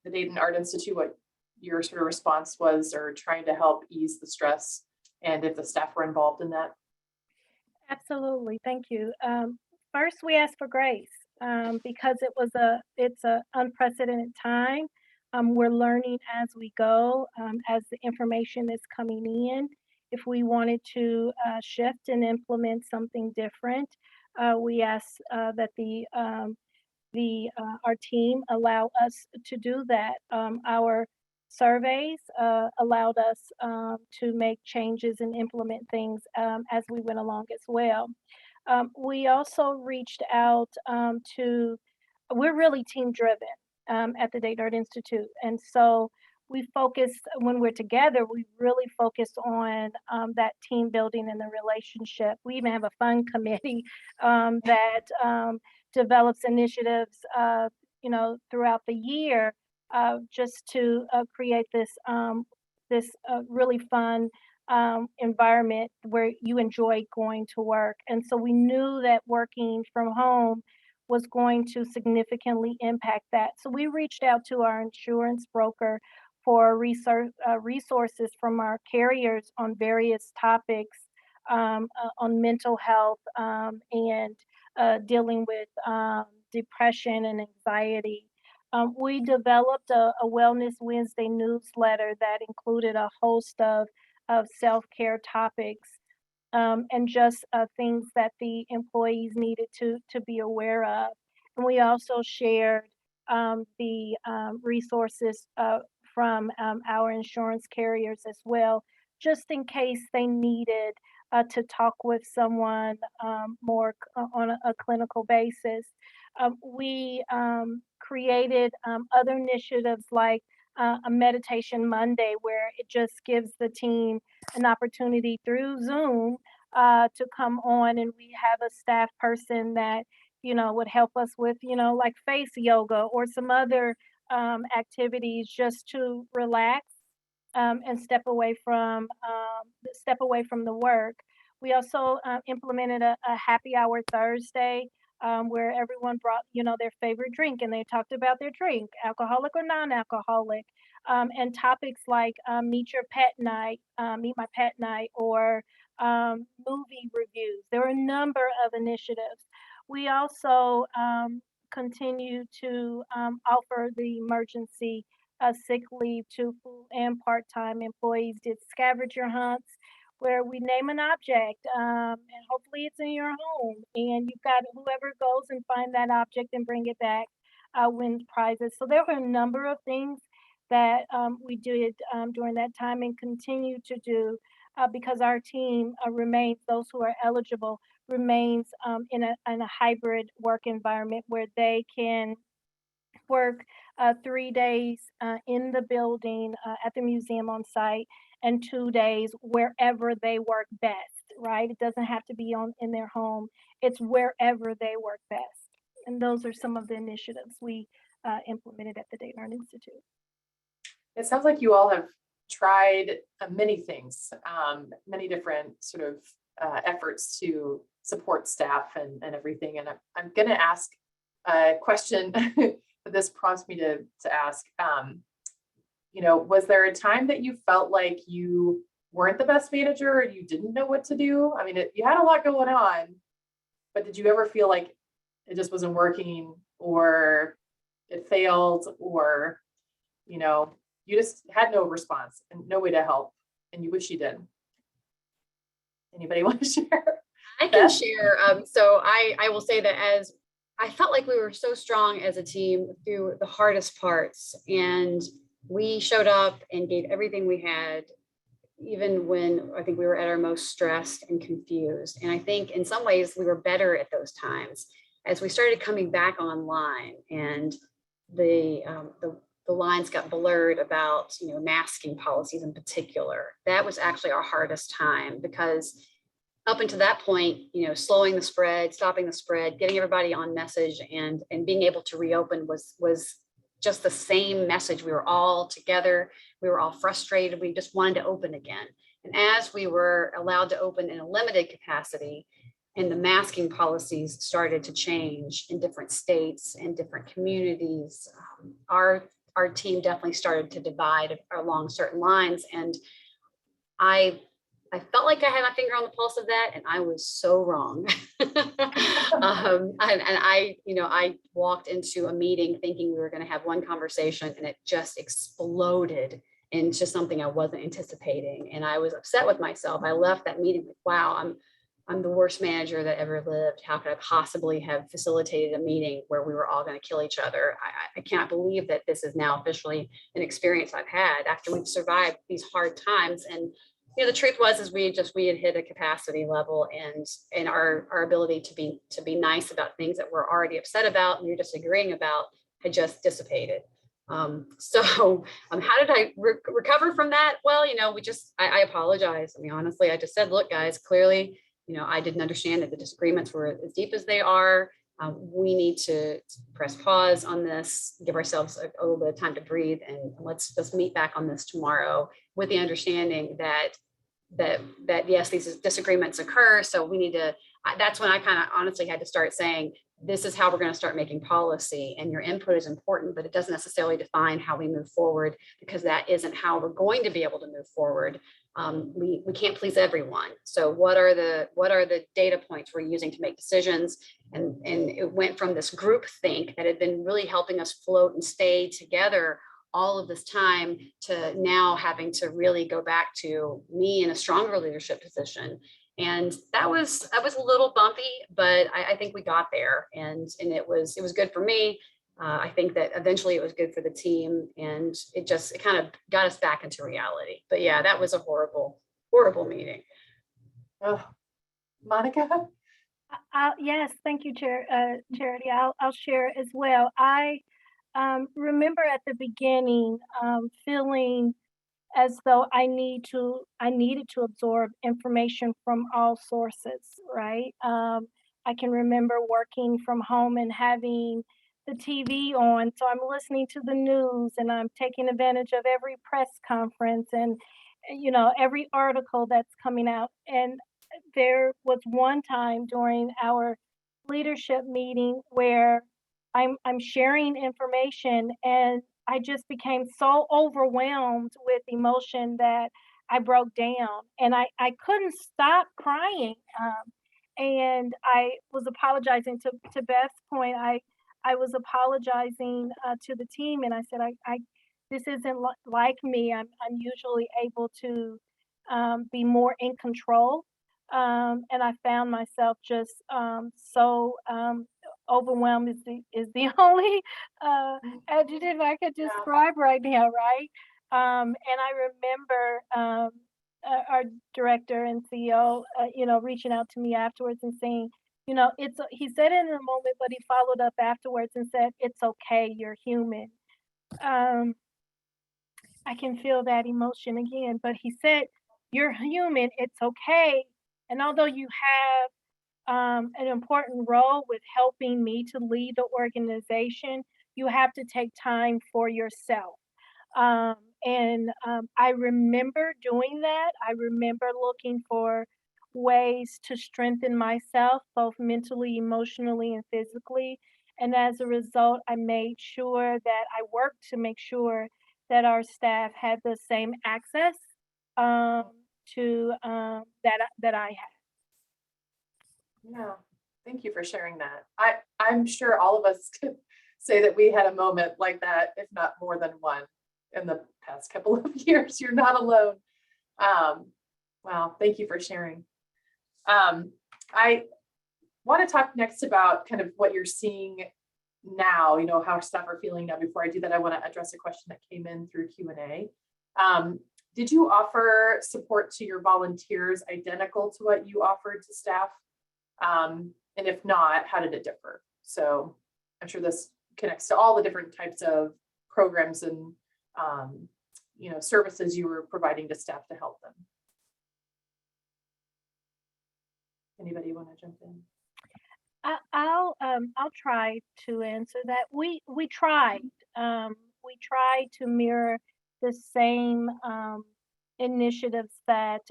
the Dayton Art Institute, what your sort of response was, or trying to help ease the stress, and if the staff were involved in that? Absolutely, thank you. First, we asked for grace because it's a unprecedented time. We're learning as we go, as the information is coming in. If we wanted to shift and implement something different, we asked that our team allow us to do that. Our surveys allowed us to make changes and implement things as we went along as well. We also reached out we're really team driven at the Dayton Art Institute. And so we focus when we're together, we really focus on that team building and the relationship. We even have a fun committee that develops initiatives, throughout the year, just to create this really fun environment where you enjoy going to work. And so we knew that working from home was going to significantly impact that. So we reached out to our insurance broker for resources from our carriers on various topics, on mental health, and dealing with depression and anxiety. We developed a Wellness Wednesday newsletter that included a host of self-care topics, and just things that the employees needed to be aware of. And we also shared the resources from our insurance carriers as well, just in case they needed to talk with someone more on a clinical basis. We created other initiatives like a meditation Monday, where it just gives the team an opportunity through Zoom to come on, and we have a staff person that would help us with like face yoga or some other activities just to relax and step away from the work. We also implemented a happy hour Thursday, where everyone brought their favorite drink, and they talked about their drink, alcoholic or non-alcoholic, and topics like meet my pet night, or movie reviews. There were a number of initiatives. We also continue to offer the emergency sick leave to full and part-time employees. Did scavenger hunts where we name an object, and hopefully it's in your home, and you've got whoever goes and find that object and bring it back wins prizes. So there were a number of things that we did during that time and continue to do, because our team remains, those who are eligible, remains in a hybrid work environment where they can work 3 days in the building at the museum on site, and 2 days wherever they work best, right? It doesn't have to be in their home. It's wherever they work best. And those are some of the initiatives we implemented at the Dayton Art Institute. It sounds like you all have tried many things, many different sort of efforts to support staff and everything. And I'm going to ask a question that this prompts me to ask. Was there a time that you felt like you weren't the best manager, or you didn't know what to do? I mean, you had a lot going on, but did you ever feel like it just wasn't working, or it failed, or you just had no response and no way to help, and you wish you did? Anybody want to share? I can share. So I will say that as I felt like we were so strong as a team through the hardest parts, and we showed up and gave everything we had, even when I think we were at our most stressed and confused. And I think in some ways we were better at those times as we started coming back online, and the lines got blurred about masking policies in particular. That was actually our hardest time, because up until that point, slowing the spread, stopping the spread, getting everybody on message, and being able to reopen was just the same message. We were all together. We were all frustrated. We just wanted to open again. And as we were allowed to open in a limited capacity, and the masking policies started to change in different states and different communities, our team definitely started to divide along certain lines. And I felt like I had my finger on the pulse of that, and I was so wrong. I walked into a meeting thinking we were going to have one conversation, and it just exploded into something I wasn't anticipating. And I was upset with myself. I left that meeting like, wow, I'm the worst manager that ever lived. How could I possibly have facilitated a meeting where we were all going to kill each other? I can't believe that this is now officially an experience I've had after we've survived these hard times. And the truth was we had hit a capacity level, and our ability to be nice about things that we're already upset about and we're disagreeing about had just dissipated. How did I recover from that? Well, I apologize. I mean, honestly, I just said, look, guys, clearly, I didn't understand that the disagreements were as deep as they are. We need to press pause on this, give ourselves a little bit of time to breathe, and let's meet back on this tomorrow with the understanding that yes, these disagreements occur. So we need to, that's when I kind of honestly had to start saying, this is how we're going to start making policy, and your input is important, but it doesn't necessarily define how we move forward, because that isn't how we're going to be able to move forward. We can't please everyone. So what are the data points we're using to make decisions? And it went from this group think that had been really helping us float and stay together all of this time to now having to really go back to me in a stronger leadership position. And that was a little bumpy, but I think we got there, and it was good for me. I think that eventually it was good for the team, and it kind of got us back into reality. But yeah, that was a horrible meeting. Oh, Monica? Yes, thank you, Charity. I'll share as well. I remember at the beginning feeling as though I needed to absorb information from all sources, right? I can remember working from home and having the TV on, so I'm listening to the news and I'm taking advantage of every press conference and every article that's coming out. And there was one time during our leadership meeting where I'm sharing information, and I just became so overwhelmed with emotion that I broke down, and I couldn't stop crying. And I was apologizing to Beth's point. I was apologizing to the team, and I said, I this isn't like me. I'm usually able to be more in control. And I found myself just so overwhelmed is the only adjective I could describe right now, right? And I remember our director and CEO, reaching out to me afterwards and saying, he said it in a moment, but he followed up afterwards and said, "It's okay, you're human." I can feel that emotion again, but he said, "You're human, it's okay." And although you have an important role with helping me to lead the organization, you have to take time for yourself. I remember doing that. I remember looking for ways to strengthen myself, both mentally, emotionally, and physically. And as a result, I made sure that I worked to make sure that our staff had the same access to that I had. Yeah, thank you for sharing that. I'm sure all of us could say that we had a moment like that, if not more than one, in the past couple of years. You're not alone. Wow, thank you for sharing. I want to talk next about kind of what you're seeing now, how staff are feeling now. Before I do that, I want to address a question that came in through Q&A. Did you offer support to your volunteers identical to what you offered to staff? And if not, how did it differ? So I'm sure this connects to all the different types of programs and services you were providing to staff to help them. Anybody want to jump in? I'll try to answer that. We tried to mirror the same initiatives that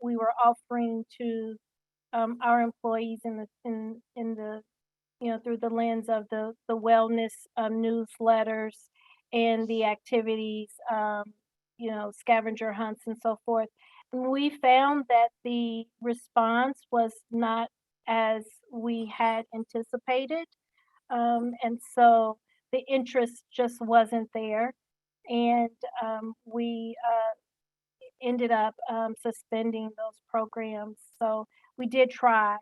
we were offering to our employees in the through the lens of the wellness newsletters and the activities, scavenger hunts and so forth. And we found that the response was not as we had anticipated. And so the interest just wasn't there. And we ended up suspending those programs. So we did try,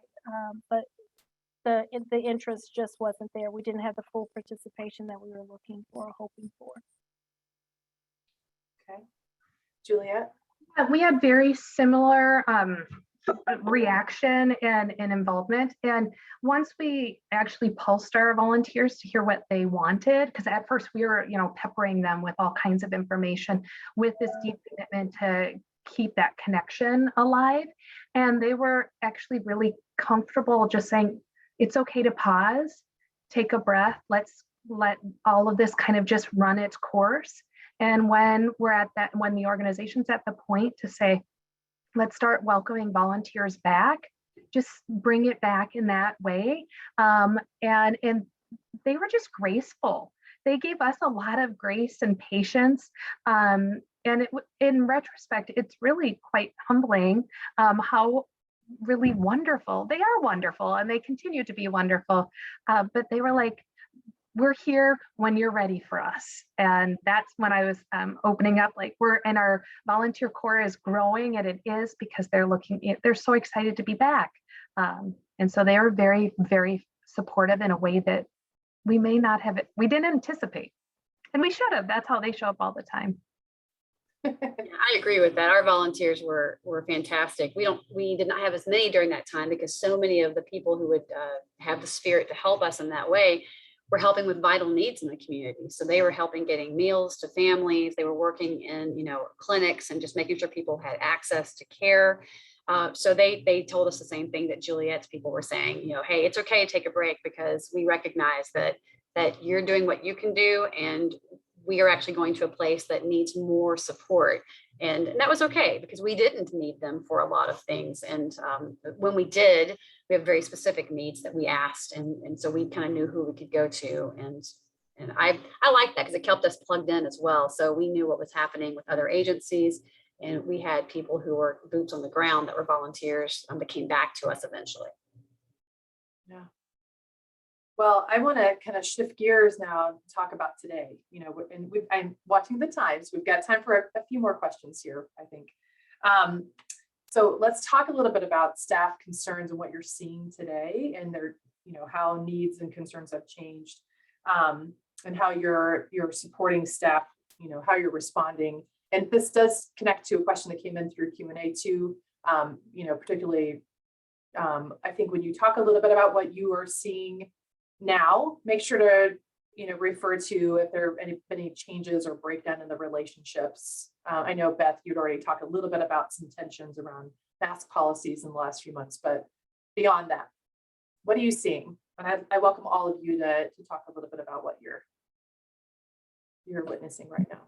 but the interest just wasn't there. We didn't have the full participation that we were looking for or hoping for. Okay. Juliette? We had very similar reaction and involvement. And once we actually pulsed our volunteers to hear what they wanted, because at first we were, peppering them with all kinds of information with this deep commitment to keep that connection alive. And they were actually really comfortable just saying, it's okay to pause, take a breath, let's let all of this kind of just run its course. And when when the organization's at the point to say, let's start welcoming volunteers back, just bring it back in that way. And they were just graceful. They gave us a lot of grace and patience. And in retrospect, it's really quite humbling how really wonderful. They are wonderful and they continue to be wonderful. But they were like, we're here when you're ready for us. And that's when I was opening up, like our volunteer corps is growing, and it is because they're so excited to be back. And so they are very, very supportive in a way that we we didn't anticipate. And we should have. That's how they show up all the time. I agree with that. Our volunteers were fantastic. We did not have as many during that time because so many of the people who would have the spirit to help us in that way were helping with vital needs in the community. So they were helping getting meals to families. They were working in, clinics and just making sure people had access to care. So they told us the same thing that Juliette's people were saying, hey, it's okay to take a break because we recognize that you're doing what you can do, and we are actually going to a place that needs more support. And that was okay because we didn't need them for a lot of things. And when we did, we have very specific needs that we asked. And so we kind of knew who we could go to. And I like that because it kept us plugged in as well. So we knew what was happening with other agencies. And we had people who were boots on the ground that were volunteers that came back to us eventually. Yeah. Well, I want to kind of shift gears now and talk about today, and I'm watching the times. We've got time for a few more questions here, I think. So let's talk a little bit about staff concerns and what you're seeing today, and their, how needs and concerns have changed, and how you're supporting staff, how you're responding. And this does connect to a question that came in through Q&A too, particularly, I think when you talk a little bit about what you are seeing now, make sure to refer to if there have any changes or breakdown in the relationships. I know, Beth, you'd already talked a little bit about some tensions around mask policies in the last few months, but beyond that, what are you seeing? And I welcome all of you to talk a little bit about what you're witnessing right now.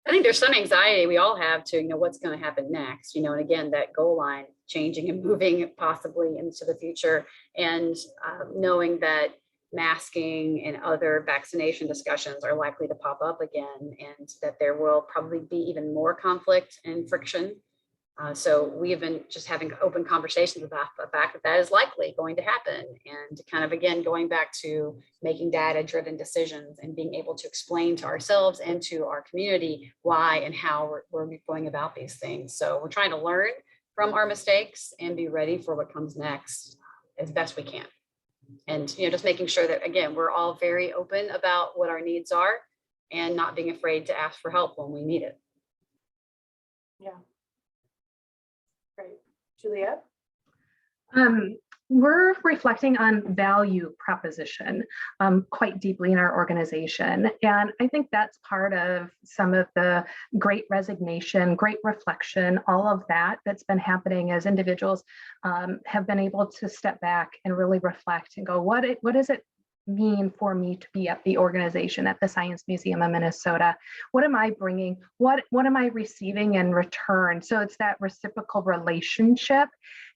I think there's some anxiety we all have to what's going to happen next, and again, that goal line changing and moving possibly into the future, and knowing that masking and other vaccination discussions are likely to pop up again, and that there will probably be even more conflict and friction. So we have been just having open conversations about the fact that is likely going to happen, and kind of, again, going back to making data-driven decisions and being able to explain to ourselves and to our community why and how we're going about these things. So we're trying to learn from our mistakes and be ready for what comes next as best we can. And, just making sure that, again, we're all very open about what our needs are and not being afraid to ask for help when we need it. Yeah. Great. Juliette? We're reflecting on value proposition quite deeply in our organization. And I think that's part of some of the great resignation, great reflection, all of that's been happening as individuals have been able to step back and really reflect and go, what does it mean for me to be at the organization, at the Science Museum of Minnesota? What am I bringing? What am I receiving in return? So it's that reciprocal relationship.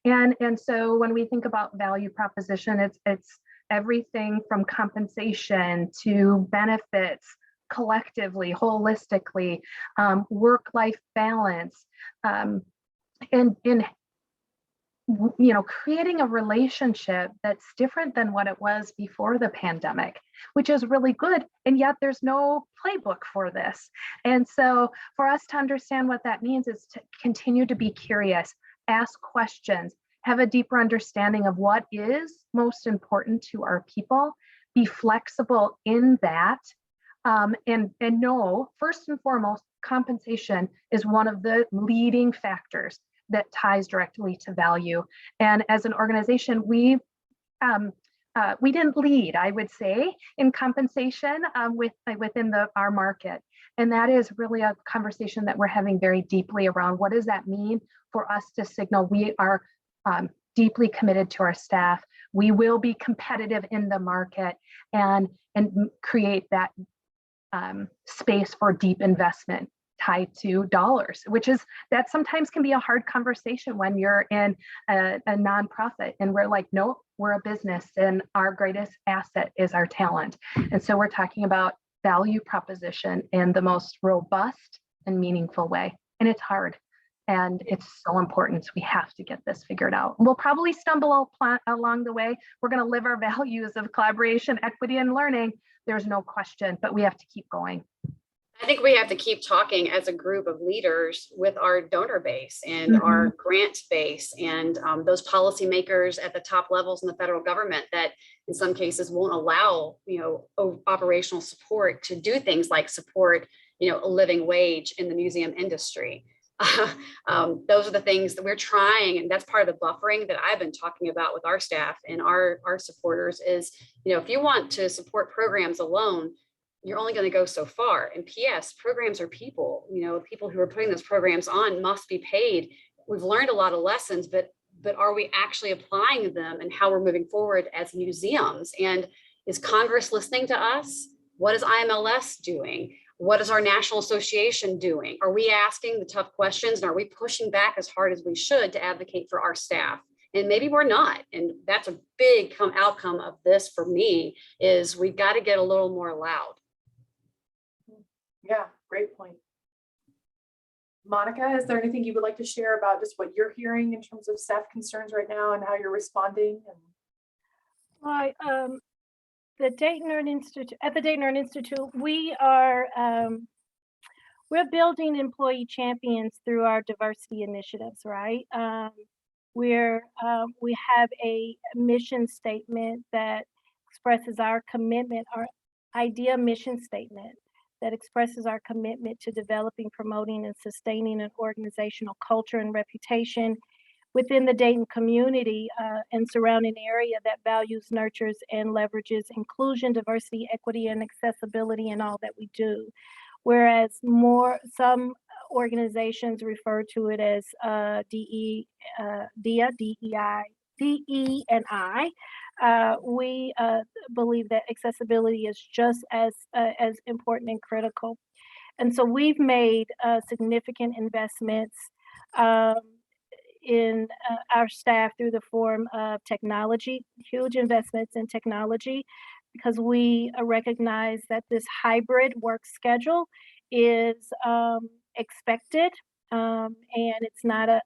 And so when we think about value proposition, it's everything from compensation to benefits, collectively, holistically, work-life balance, and creating a relationship that's different than what it was before the pandemic, which is really good. And yet there's no playbook for this. And so for us to understand what that means is to continue to be curious, ask questions, have a deeper understanding of what is most important to our people, be flexible in that, and know, first and foremost, compensation is one of the leading factors. that ties directly to value. And as an organization, we didn't lead, I would say, in compensation within our market. And that is really a conversation that we're having very deeply around what does that mean for us to signal we are deeply committed to our staff. We will be competitive in the market and create that space for deep investment tied to dollars, that sometimes can be a hard conversation when you're in a nonprofit and we're like, no, we're a business and our greatest asset is our talent. And so we're talking about value proposition in the most robust and meaningful way. And it's hard and it's so important. We have to get this figured out. We'll probably stumble along the way. We're going to live our values of collaboration, equity, and learning. There's no question, but we have to keep going. I think we have to keep talking as a group of leaders with our donor base and our grant base and those policymakers at the top levels in the federal government that in some cases won't allow, operational support to do things like support, a living wage in the museum industry. Those are the things that we're trying, and that's part of the buffering that I've been talking about with our staff and our supporters is, if you want to support programs alone, you're only going to go so far. And P.S. programs are people, people who are putting those programs on must be paid. We've learned a lot of lessons, but are we actually applying them and how we're moving forward as museums? And is Congress listening to us? What is IMLS doing? What is our National Association doing? Are we asking the tough questions and are we pushing back as hard as we should to advocate for our staff? And maybe we're not. And that's a big outcome of this for me is we've got to get a little more loud. Yeah, great point. Monica, is there anything you would like to share about just what you're hearing in terms of staff concerns right now and how you're responding? Well, the Dayton Art Institute, at the Dayton Art Institute, we are we're building employee champions through our diversity initiatives, right? We have a mission statement that expresses our commitment, our idea mission statement that expresses our commitment to developing, promoting, and sustaining an organizational culture and reputation within the Dayton community and surrounding area that values, nurtures, and leverages inclusion, diversity, equity, and accessibility in all that we do. Whereas some organizations refer to it as DE and I. We believe that accessibility is just as important and critical. And so we've made significant investments in our staff through the form of technology, huge investments in technology, because we recognize that this hybrid work schedule is expected and it's not a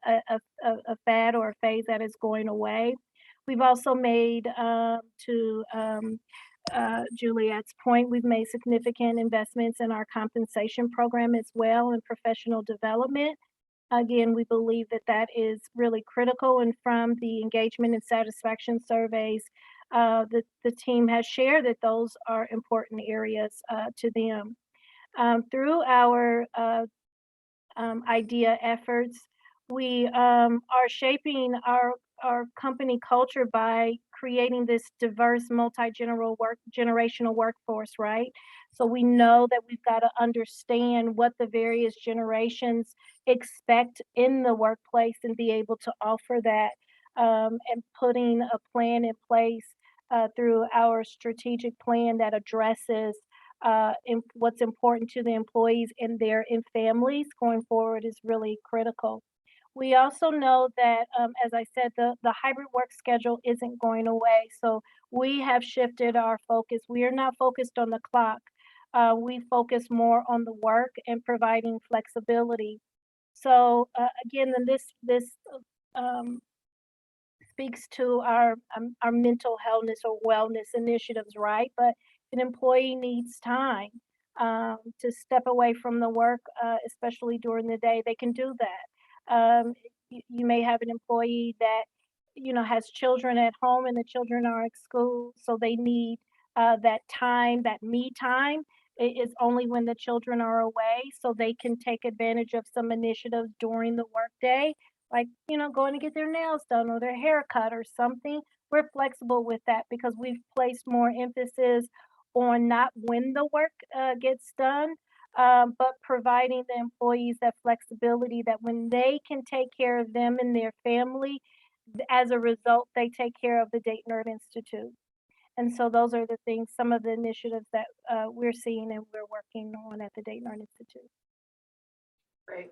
fad or a phase that is going away. We've also made, to Juliette's point, we've made significant investments in our compensation program as well and professional development. Again, we believe that that is really critical, and from the engagement and satisfaction surveys, the team has shared that those are important areas to them. Through our idea efforts, we are shaping our company culture by creating this diverse generational workforce, right? So we know that we've got to understand what the various generations expect in the workplace and be able to offer that, and putting a plan in place through our strategic plan that addresses what's important to the employees and their families going forward is really critical. We also know that, as I said, the hybrid work schedule isn't going away. So we have shifted our focus. We are not focused on the clock. We focus more on the work and providing flexibility. So again, then this speaks to our mental health or wellness initiatives, right? But an employee needs time to step away from the work, especially during the day. They can do that. You may have an employee that has children at home and the children are at school, so they need that time, that me time. It is only when the children are away, so they can take advantage of some initiatives during the workday like, going to get their nails done or their hair cut or something, we're flexible with that because we've placed more emphasis on not when the work gets done, but providing the employees that flexibility that when they can take care of them and their family, as a result, they take care of the Dayton Art Institute. And so those are the things, some of the initiatives that we're seeing and we're working on at the Dayton Art Institute. Great.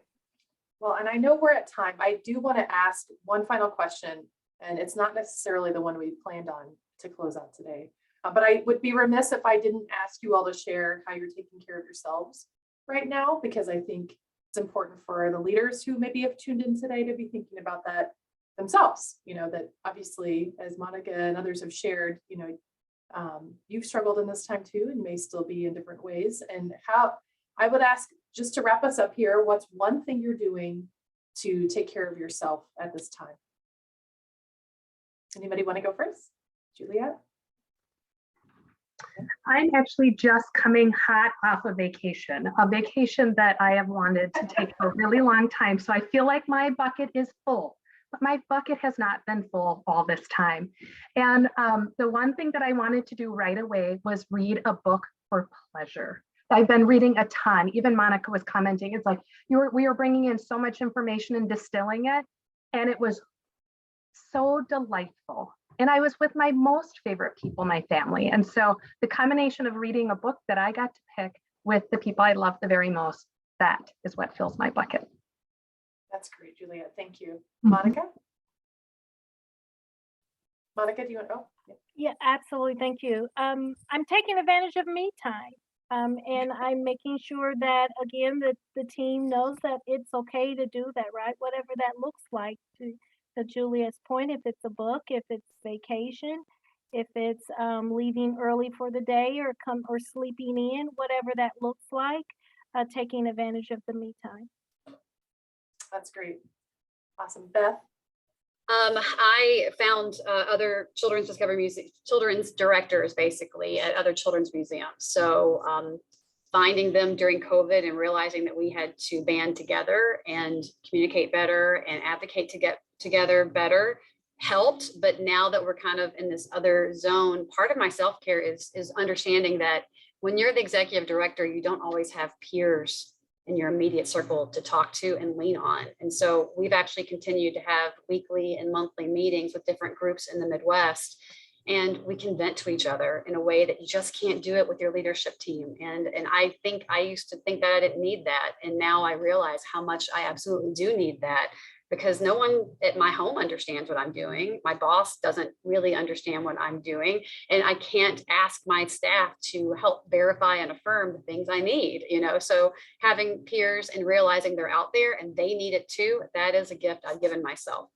Well, and I know we're at time. I do want to ask one final question, and it's not necessarily the one we planned on to close out today. But I would be remiss if I didn't ask you all to share how you're taking care of yourselves right now, because I think it's important for the leaders who maybe have tuned in today to be thinking about that themselves. That obviously, as Monica and others have shared, you've struggled in this time too, and may still be in different ways. And how I would ask, just to wrap us up here, what's one thing you're doing to take care of yourself at this time? Anybody want to go first? Juliette? I'm actually just coming hot off a vacation that I have wanted to take for a really long time. So I feel like my bucket is full, but my bucket has not been full all this time. And the one thing that I wanted to do right away was read a book for pleasure. I've been reading a ton. Even Monica was commenting. It's like we were bringing in so much information and distilling it, and it was so delightful. And I was with my most favorite people, my family. And so the combination of reading a book that I got to pick with the people I love the very most, that is what fills my bucket. That's great, Juliette. Thank you. Monica? Monica, do you want to? Oh, yeah. Yeah, absolutely. Thank you. I'm taking advantage of me time. And I'm making sure that, again, the team knows that it's okay to do that, right? Whatever that looks like, to Juliet's point, if it's a book, if it's vacation, if it's leaving early for the day or sleeping in, whatever that looks like, taking advantage of the me time. That's great. Awesome. Beth? I found other children's directors basically at other children's museums. So finding them during COVID and realizing that we had to band together and communicate better and advocate to get together better helped. But now that we're kind of in this other zone, part of my self-care is understanding that when you're the executive director, you don't always have peers in your immediate circle to talk to and lean on. And so we've actually continued to have weekly and monthly meetings with different groups in the Midwest. And we can vent to each other in a way that you just can't do it with your leadership team. And I think I used to think that I didn't need that. And now I realize how much I absolutely do need that, because no one at my home understands what I'm doing. My boss doesn't really understand what I'm doing. And I can't ask my staff to help verify and affirm the things I need, so having peers and realizing they're out there and they need it too, that is a gift I've given myself.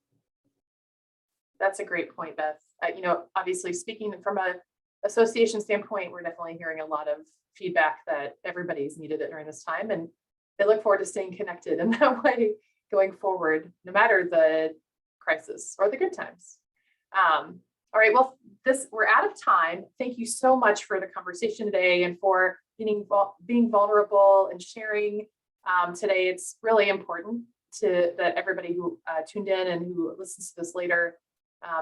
That's a great point, Beth. Obviously speaking from an association standpoint, we're definitely hearing a lot of feedback that everybody's needed it during this time. And I look forward to staying connected in that way going forward, no matter the crisis or the good times. All right, well, we're out of time. Thank you so much for the conversation today and for being vulnerable and sharing today. It's really important that everybody who tuned in and who listens to this later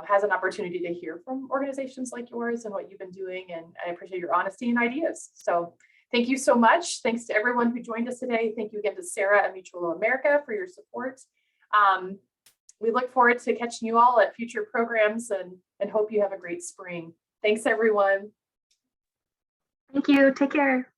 has an opportunity to hear from organizations like yours and what you've been doing. And I appreciate your honesty and ideas. So thank you so much. Thanks to everyone who joined us today. Thank you again to Sarah at Mutual of America for your support. We look forward to catching you all at future programs and hope you have a great spring. Thanks, everyone. Thank you. Take care.